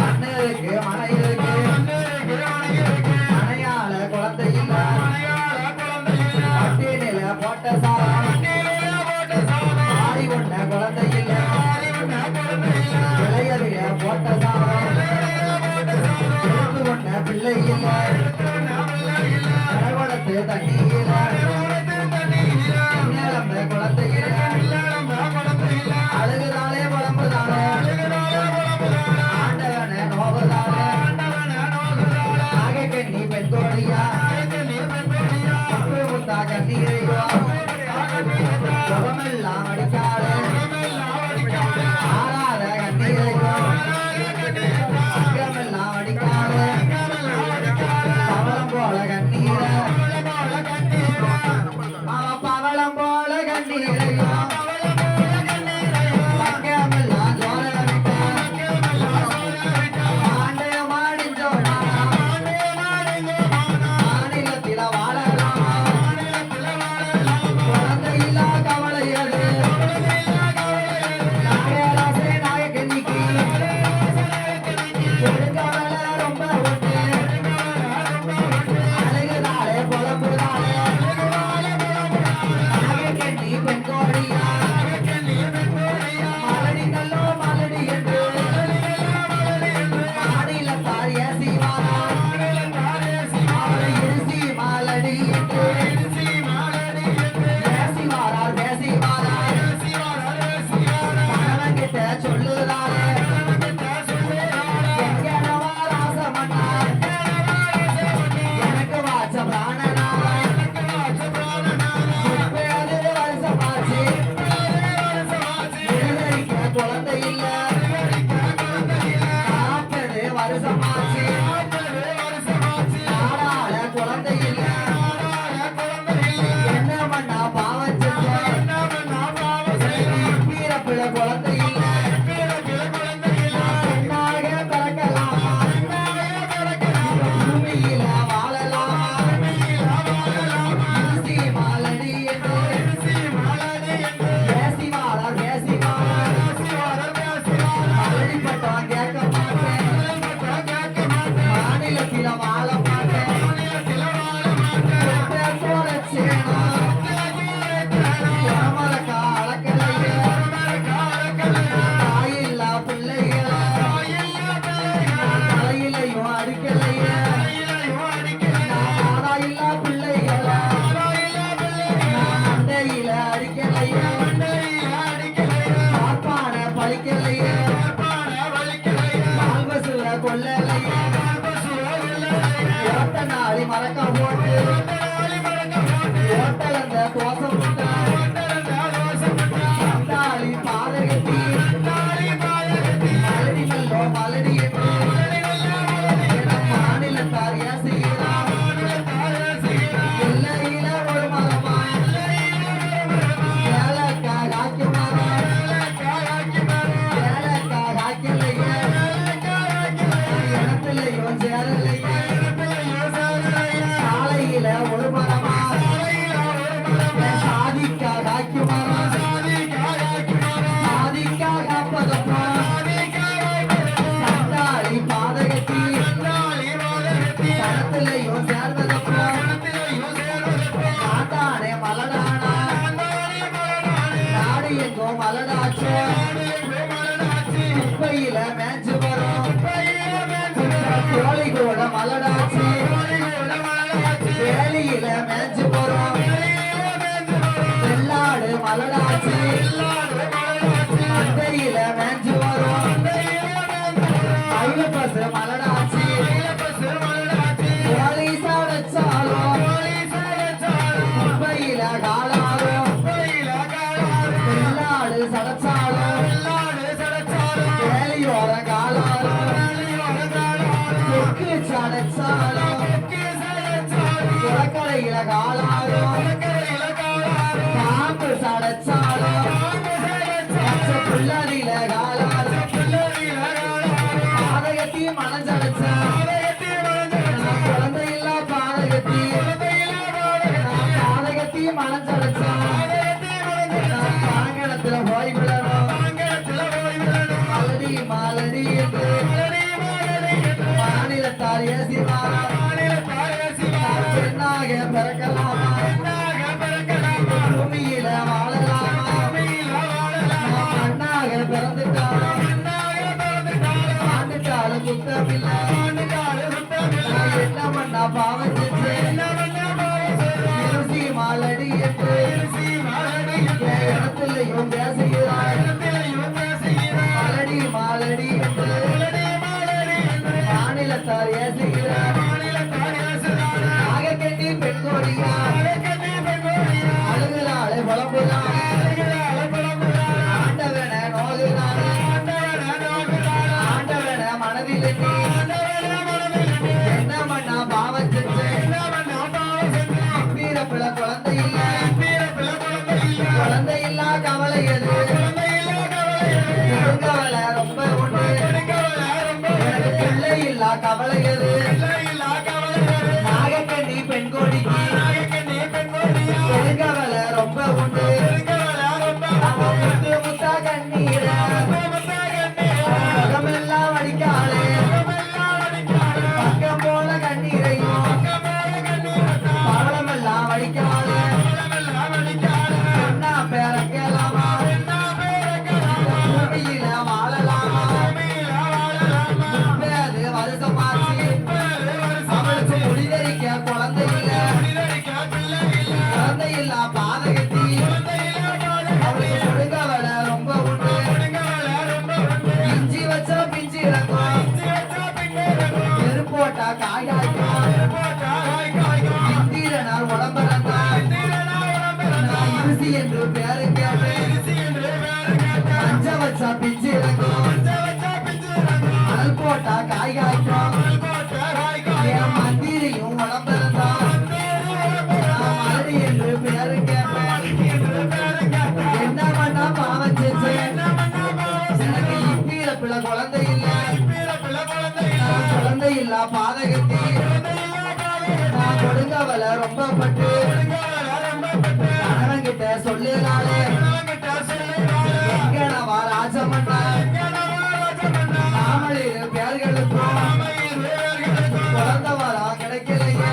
அண்ணருக்கு மனையிருக்கு மனையால குழந்தை இல்ல கட்டினில போட்ட சாதம் ஆடி கொண்ட குழந்தை இல்ல இளையதில போட்ட சாதம் எடுத்து கொண்ட பிள்ளை இல்ல கடவுளத்து தண்ணீர குழந்தை இல்ல அழுகுதாலே புலம்புதாலே ஆண்டவன நோபுதாலே நாகக்கண்ணி பெண்கோடியா முத்தா கண்ணீரையோ சுகமெல்லாம் அடிக்காலே ஆறாத கண்ணீரையோ அங்கமெல்லாம் அடிக்காலே பவளம் போல கண்ணீர பவளம் போல கண்ணீரையோ மறக்க போட்டு ஓட்டலந்த தோசம் பாதகத்தி மலடி நல்லோ மலடி மாநிலத்தார் செய்யலாம் எல்லையில ஒரு மரமா ஏலக்காய் காய்க்கு மரம் ஏலக்காய் காய்க்கலையே இடத்துலையும் சேரலையே ஒரு மரமா சாதிக்கா காய்க்கு மரம் சாதிக்கா காப்பதப்பா சண்டாளி பாதகத்தி சடத்திலையும் சேர்ந்ததப்பா ஆட்டானே மலடானா நாடு எங்கோ மலடாச்சு குப்பையில மேய்ச்சு வரும் கோழி கூட மலடாச்சு வேலியில மேய்ச்சு போறோம் வெள்ளாடு மலடாச்சு மந்தையில மேய்ச்சு வரும் மயில பசு மலடாச்சு போலீசா வச்சாலும் குப்பையில காலாலும் வெள்ளாடு சடைச்சாலும் வேலியோட காலாலும் கொக்கு சடைச்சாலும் மாலடி என்று மாநிலத்தார் ஏசினாரா பெண்ணாக பிறக்கலாமா பூமியில வாழலாமா மண்ணாக பிறந்துட்டாலும் ஆண்டுட்டாலும் குத்தமில்லை நான் என்ன பண்ணா பாவம் செஞ்சேன் மாலடி என்று இடத்திலையும் பேசுகிறார் மாலடி மாலடி என்று மாநிலத்தார் ஏசுகிறார் நாகக்கண்ணி பெண்கோடியா அழுகிறாளே புலம்புதான் ஆண்டவன நோகுதான் ஆண்டவன மனதில் என்ன பண்ணா பாவம் செஞ்சேன் வீரப்பிள்ள குழந்தை இல்ல குழந்தை இல்லா கவலை எது கவலை ரொம்ப உண்டு எனக்கு பிள்ளை இல்லா கவலை எது நாகக்கண்ணி பெண்கோடிக்கு பெருங்கவலை ரொம்ப உண்டு முத்து முத்தா கண்ணீர முகமெல்லாம் வடிக்காளே பக்கம் போல கண்ணீரையும் பவளமெல்லாம் வடிக்காளே என்ன பேரக்கலாமா பூமியில வாழலாமா முப்பது வருஷமாச்சு அவளுக்கு முடிதறிக்க குழந்தை இல்ல குழந்தை இல்ல பாதகத்தி அவளுக்கு கொடுங்கவலை ரொம்ப உண்டு இஞ்சி வச்சா பிஞ்சு இறக்கும் நெருப்போட்டா காய்காய்க்கும் இந்திரனால் உடம்பரந்தான் நான் இருசி என்று பேரு கேட்டேன் மஞ்ச வச்சா பிஞ்சு இறக்கும் அனல் போட்டா காய்காய்க்கும் என் மந்திரியும் உடம்பரந்தான் நான் மலடி என்று பேரு கேட்டேன் என்ன பண்ணா பாவம் செஞ்சேன் எனக்கு இப்பீர பிள்ளை குழந்தை இல்ல நான் குழந்தை இல்ல பாதகத்தி நான் கொடுங்கவலை ரொம்ப பட்டு கணவன்கிட்ட சொல்லுறாளே எங்கனவா ராஜமன்னா நாமளிரு பேர்களுக்கும் குழந்தை வரா கிடைக்கலையே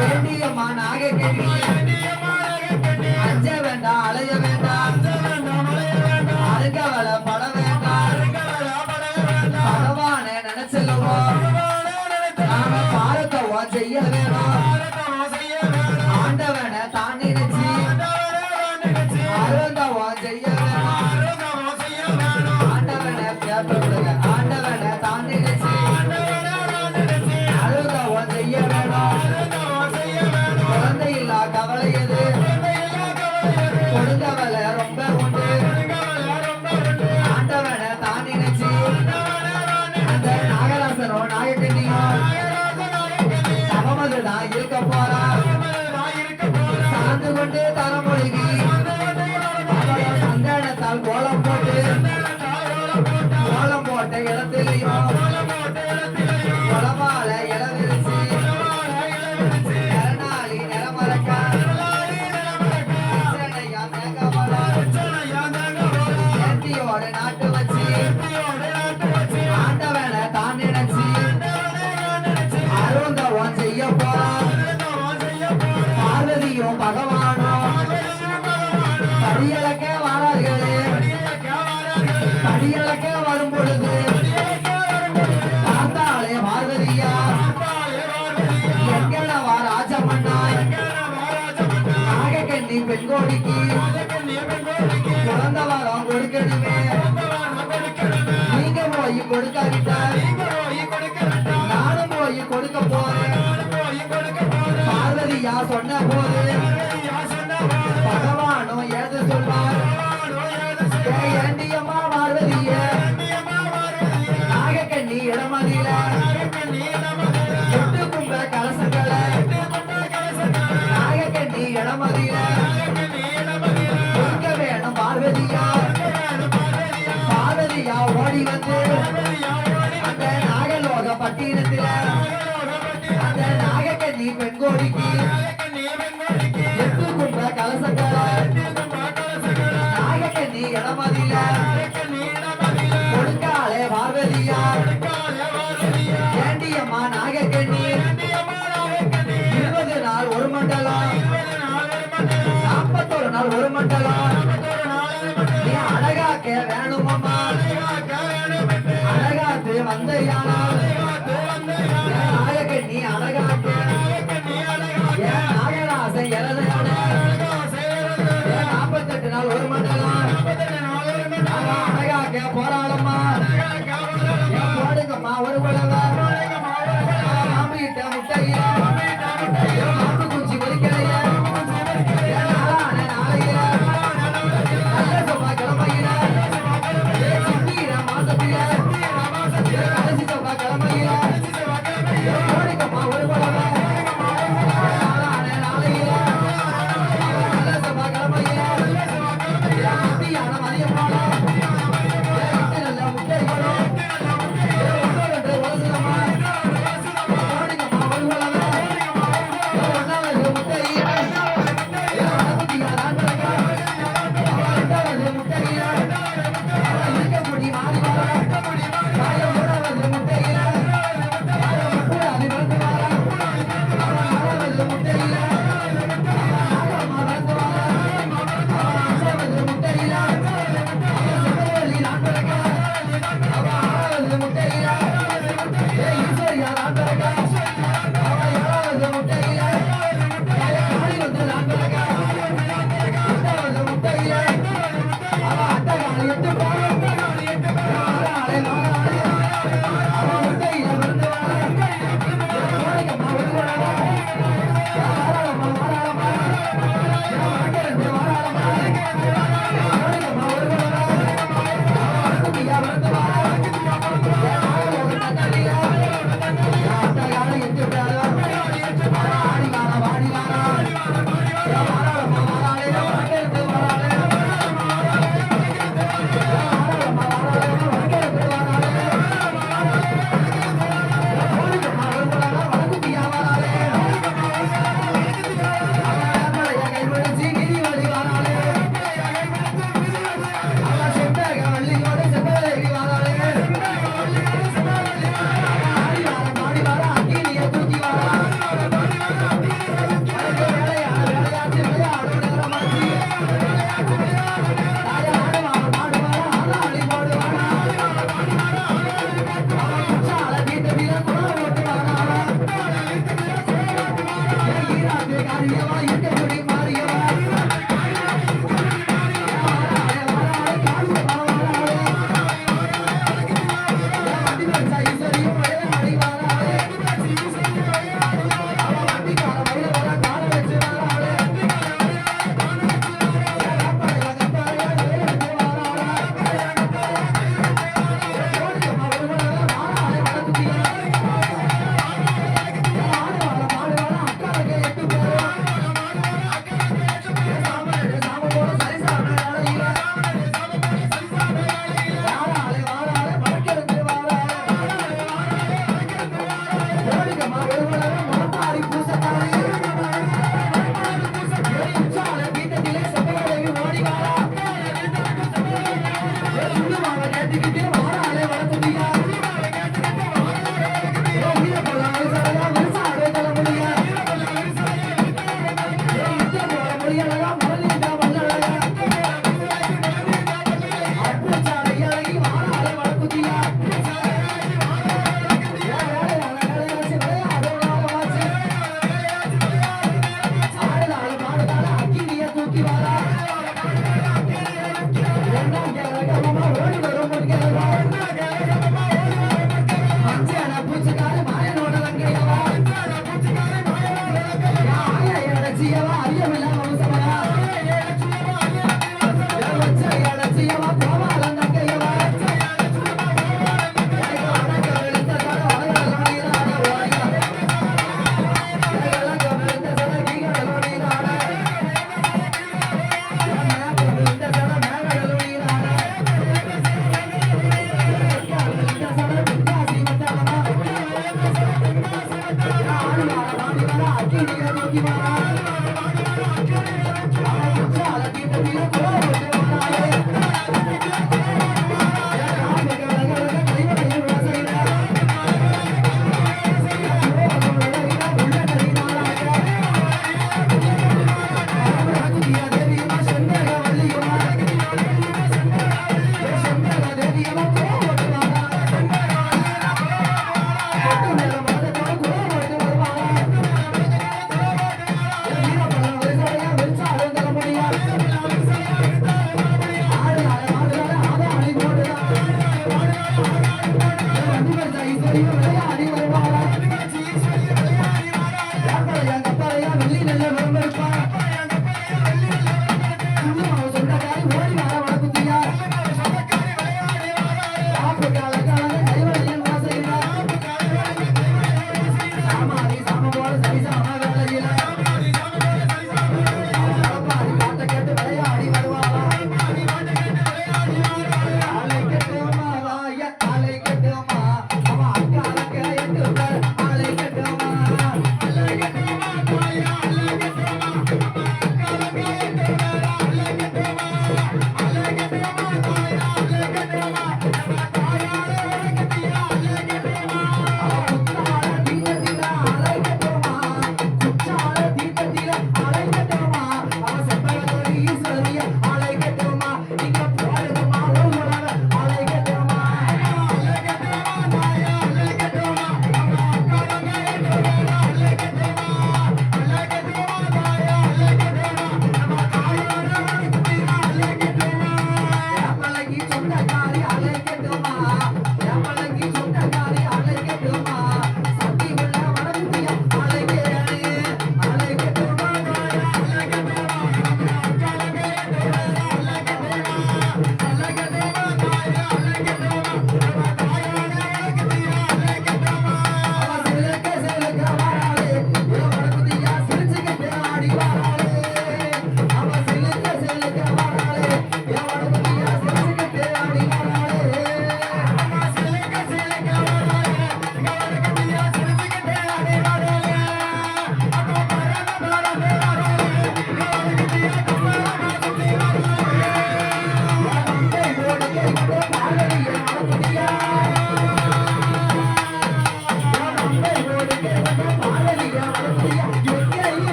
வேண்டியம்மா நாகக்கண்ணி அஞ்ச வேண்டாம் அலைய வேண்டாம் அருங்கவலை பட வேண்டாம் பகவானே நினைச்சல்லவோ நாம பாரத்தவோ செய்ய வேணும் ஆண்டவனை தான் நினைச்சு அருந்தவோ செய்ய வேணும் ஆண்டவனை கேட்படுங்க ஆண்டவனை தான் நினைச்சு அருந்தவோ செய்ய வேணும் குழந்தை இல்லா கவலை எது கொடுங்கவலை ரொம்ப உண்டு ஆண்டவனை தான் நினைச்சு அந்த நாகராசனோ நாகக்கண்ணியோ சமமதுதான் இருக்க போறா சார்ந்து கொண்டு தரமொழிகி சந்தனத்தால் கோலம் போட்ட இடத்திலையும் குளமால இளவிரிச்சு கருணாளி நிலமரக்கா ஏத்தியோட நாட்டு வச்சு ஆண்டவனை தான் நினைச்சு அருந்தவன் செய்ய போறான் பார்வதியும் பகவானும் படியலக்க வாரார்களே படியலக்க வரும் பொழுது பார்த்தாலே பார்வதியா எங்கனவா ராஜமன்னா நாகக்கண்ணி பெண்கோடிக்கு குழந்தை வரம் கொடுக்கணுமே நீங்க போய் கொடுக்காவிட்டால் நானும் போய் கொடுக்க போறேன் பார்வதியா சொன்ன போது பகவானும் ஏது சொல்வார் ஏண்டியம்மா பார்வதிய நாகக்கண்ணி இடமதியில எட்டு கும்ப கலசங்களை நாகக்கண்ணி இடமதியில கொடுக்க வேணும் பார்வதியா பார்வதியா ஓடி வந்து அந்த நாகலோக பட்டினத்தில அந்த நாகக்கண்ணி பெண்கோடிக்கு எட்டு கும்ப கலசங்களை நாகக்கண்ணி இடமதியில நாயகன் நீ அழகாக நாகராசை இறந்தாட 48 நாள் ஒரு மண்டலம் அழகாக போராடம்மா போடுங்கம்மா ஒரு உலக மாம்பிட்ட முட்டையில மாம்பு குச்சி ஒலிக்கலைய நாளையில நல்ல சொப்பா கிழமையில சித்திர மாசத்தில கடைசி சொப்பா கிழமையில போடுங்கம்மா ஒரு உலக நாளையில நல்ல சொப்பா கிழமையில சித்தியான மதியம் போல நல்ல முட்டைகளோ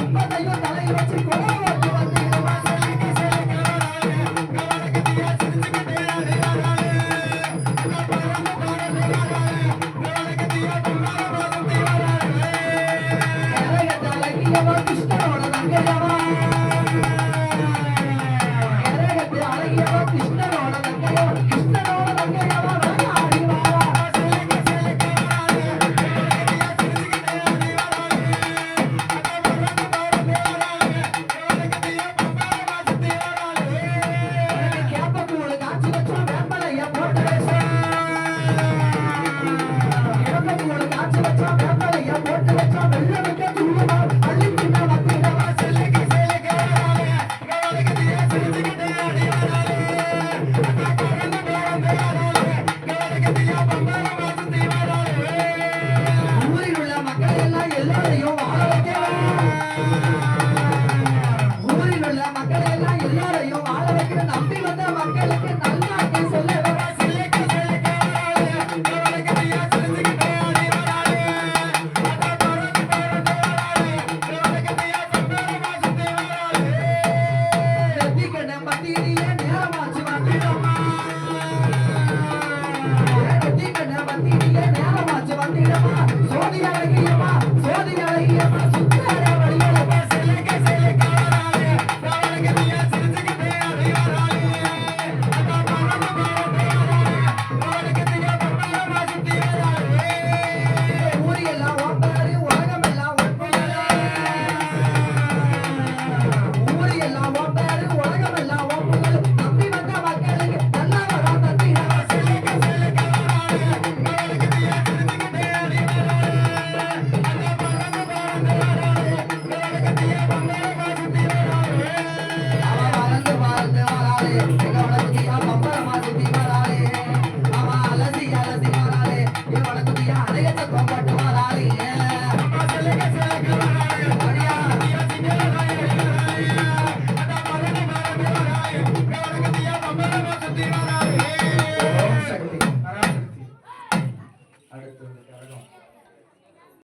கும்பத்தையும் தலையில் வச்சு